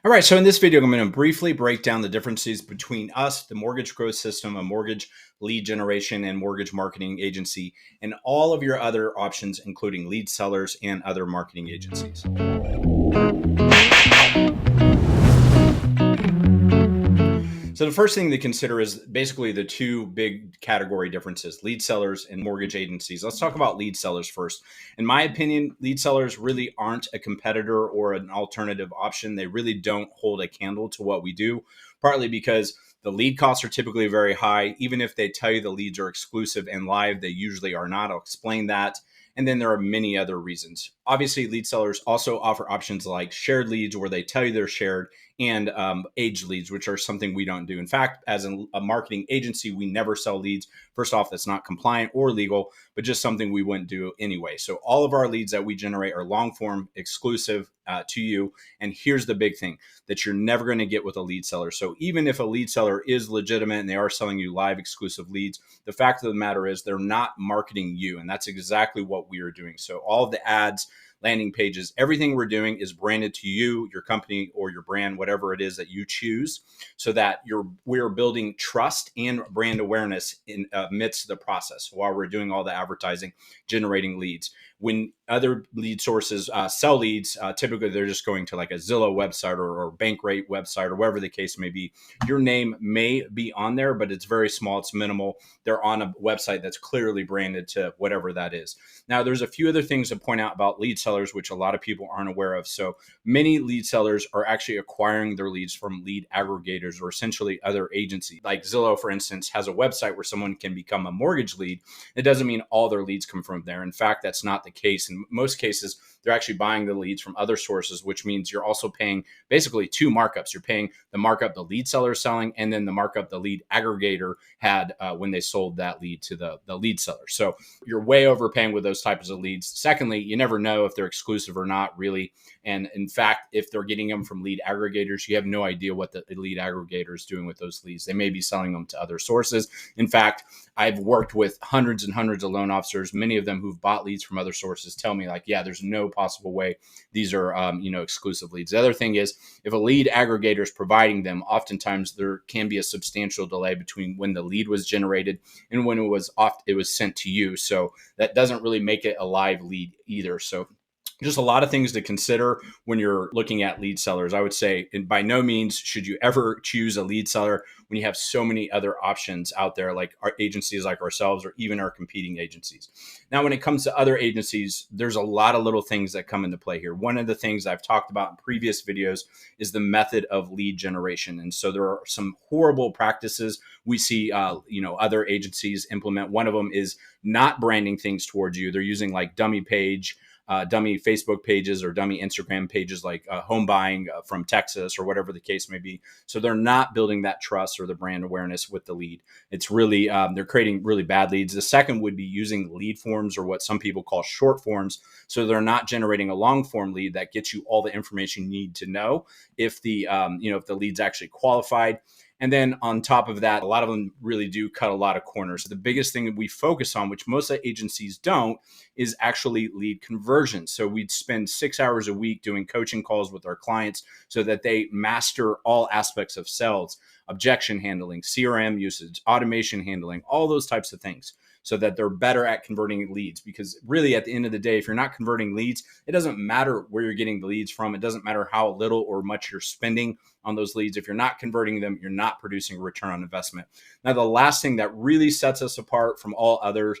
All right, so in this video, I'm going to briefly break down the differences between us, the mortgage growth system, a mortgage lead generation and mortgage marketing agency, and all of your other options, including lead sellers and other marketing agencies. So the first thing to consider is basically the two big category differences, lead sellers and mortgage agencies. Let's talk about lead sellers first. In my opinion, lead sellers really aren't a competitor or an alternative option. They really don't hold a candle to what we do, partly because the lead costs are typically very high. Even if they tell you the leads are exclusive and live, they usually are not. I'll explain that. And then there are many other reasons. Obviously, lead sellers also offer options like shared leads, where they tell you they're shared, and age leads, which are something we don't do. In fact, as a marketing agency, we never sell leads. First off, that's not compliant or legal, but just something we wouldn't do anyway. So all of our leads that we generate are long form, exclusive to you. And here's the big thing that you're never going to get with a lead seller. So even if a lead seller is legitimate and they are selling you live exclusive leads, the fact of the matter is they're not marketing you. And that's exactly what we are doing. So all of the ads, landing pages, everything we're doing is branded to you, your company, or your brand, whatever it is that you choose, so that we're building trust and brand awareness in amidst the process while we're doing all the advertising, generating leads. When other lead sources sell leads, typically they're just going to like a Zillow website or Bankrate website or whatever the case may be. Your name may be on there, but it's very small, it's minimal. They're on a website that's clearly branded to whatever that is. Now, there's a few other things to point out about lead sellers, which a lot of people aren't aware of. So many lead sellers are actually acquiring their leads from lead aggregators or essentially other agencies. Like Zillow, for instance, has a website where someone can become a mortgage lead. It doesn't mean all their leads come from there. In fact, that's not the case. In most cases, they're actually buying the leads from other sources, which means you're also paying basically two markups. You're paying the markup the lead seller is selling, and then the markup the lead aggregator had when they sold that lead to the lead seller. So you're way overpaying with those types of leads. Secondly, you never know if they're exclusive or not, really. And in fact, if they're getting them from lead aggregators, you have no idea what the lead aggregator is doing with those leads. They may be selling them to other sources. In fact, I've worked with hundreds and hundreds of loan officers. Many of them who've bought leads from other sources tell me, like, yeah, there's no possible way these are exclusive leads. The other thing is, if a lead aggregator is providing them, oftentimes there can be a substantial delay between when the lead was generated and when it was sent to you. So that doesn't really make it a live lead either. So just a lot of things to consider when you're looking at lead sellers. I would say, and by no means should you ever choose a lead seller when you have so many other options out there, like our agencies like ourselves or even our competing agencies. Now, when it comes to other agencies, there's a lot of little things that come into play here. One of the things I've talked about in previous videos is the method of lead generation. And so there are some horrible practices we see other agencies implement. One of them is not branding things towards you. They're using like dummy Facebook pages or dummy Instagram pages like home buying from Texas or whatever the case may be. So they're not building that trust or the brand awareness with the lead. It's really, they're creating really bad leads. The second would be using lead forms, or what some people call short forms. So they're not generating a long form lead that gets you all the information you need to know if if the lead's actually qualified. And then on top of that, a lot of them really do cut a lot of corners. The biggest thing that we focus on, which most agencies don't, is actually lead conversion. So we'd spend 6 hours a week doing coaching calls with our clients so that they master all aspects of sales, objection handling, CRM usage, automation handling, all those types of things, so that they're better at converting leads. Because really, at the end of the day, if you're not converting leads, it doesn't matter where you're getting the leads from. It doesn't matter how little or much you're spending on those leads. If you're not converting them, you're not producing a return on investment. Now, the last thing that really sets us apart from all other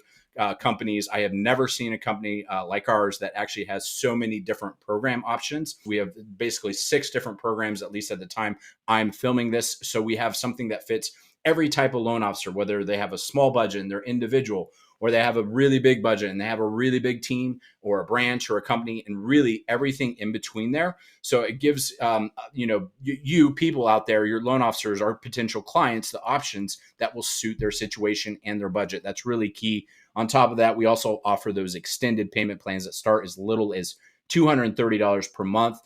companies, I have never seen a company like ours that actually has so many different program options. We have basically 6 different programs, at least at the time I'm filming this. So we have something that fits every type of loan officer, whether they have a small budget and they're individual, or they have a really big budget and they have a really big team or a branch or a company, and really everything in between there. So it gives, you people out there, your loan officers, our potential clients, the options that will suit their situation and their budget. That's really key. On top of that, we also offer those extended payment plans that start as little as $230 per month.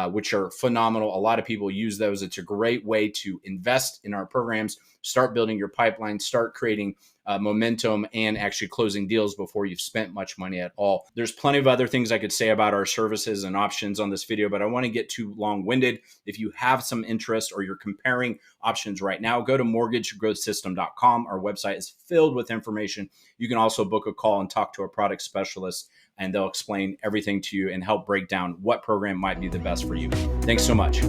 Which are phenomenal. A lot of people use those. It's a great way to invest in our programs, start building your pipeline, start creating momentum and actually closing deals before you've spent much money at all. There's plenty of other things I could say about our services and options on this video, but I want to get too long-winded. If you have some interest or you're comparing options right now, go to mortgagegrowthsystem.com. Our website is filled with information. You can also book a call and talk to a product specialist, and they'll explain everything to you and help break down what program might be the best for you. Thanks so much.